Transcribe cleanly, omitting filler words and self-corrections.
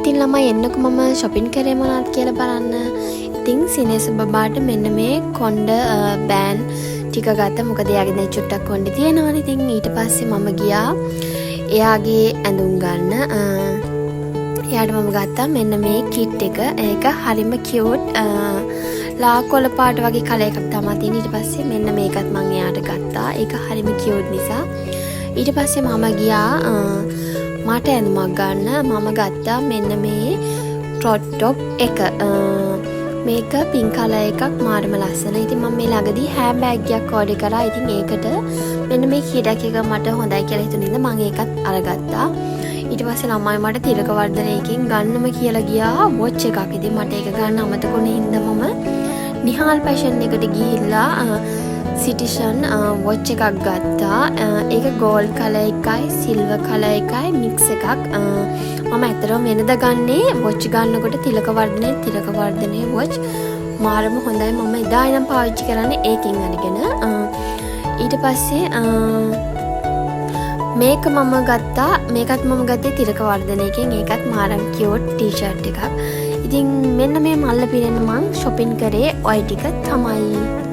ඉතින් ළමයි එන්නකො මම shopping කරේ මොනවද කියලා බලන්න. ඉතින් සිනේස බබාට මෙන්න මේ කොණ්ඩ බෑන් ටික ගත්තා. මොකද එයාගේ දැන් චුට්ටක් කොණ්ඩේ තියෙනවනේ. ඉතින් ඊට පස්සේ මම ගියා එයාගේ ඇඳුම් ගන්න. එයාට මම ගත්තා මෙන්න මේ කිට් එක. ඒක හරිම කියුට්. ලා කොළ පාට වගේ කලර් එකක් තමයි තියෙන්නේ. ඊට පස්සේ මෙන්න මේකත් මම එයාට ගත්තා. ඒක හරිම කියුට් නිසා. ඊට පස්සේ මම ගියා මට ඇඳුමක් ගන්න. මම ගත්තා මෙන්න මේ ක්‍රොප් টොප් එක. මේක පින්ක් කලර් එකක් මාරම ලස්සන. ඉතින් මම මේ ළඟදී හෑන්ඩ් බෑග් එකක් ඕඩර් කරා. ඉතින් ඒකට මෙන්න මේ කීඩක් එක මට හොඳයි කියලා හිතුන ඉඳ මම ඒකත් අරගත්තා. ඊට පස්සේ ළමයි මට තිලක වර්ධනයකින් ගන්නම කියලා ගියා වොච් එකක්. ඉතින් මට ඒක ගන්න අමතක වුණේ හින්දා මම නිහාල් ෆැෂන් එකට ගිහිල්ලා සිටිෂන් වොච් එකක් ගත්තා. ඒක ගෝල්ඩ් කලර් එකයි සිල්වර් කලර් එකයි මික්ස් එකක්. මම ඇත්තටම වෙනද ගන්නේ වොච් ගන්නකොට තිලක වර්ධනයේ වොච් මාරම හොඳයි. මම එදා ඉඳන් පාවිච්චි කරන්නේ ඒකෙන් අරගෙන. ඊට පස්සේ මේක මම ගත්තා. මේකත් මම ගත්තේ තිලක වර්ධනයකින්. ඒකත් මාරම් කියුට් ටී-ෂර්ට් එකක්. ඉතින් මෙන්න මේ මල්ල පිරෙන්න මං shopping කරේ ඔය ටික තමයි.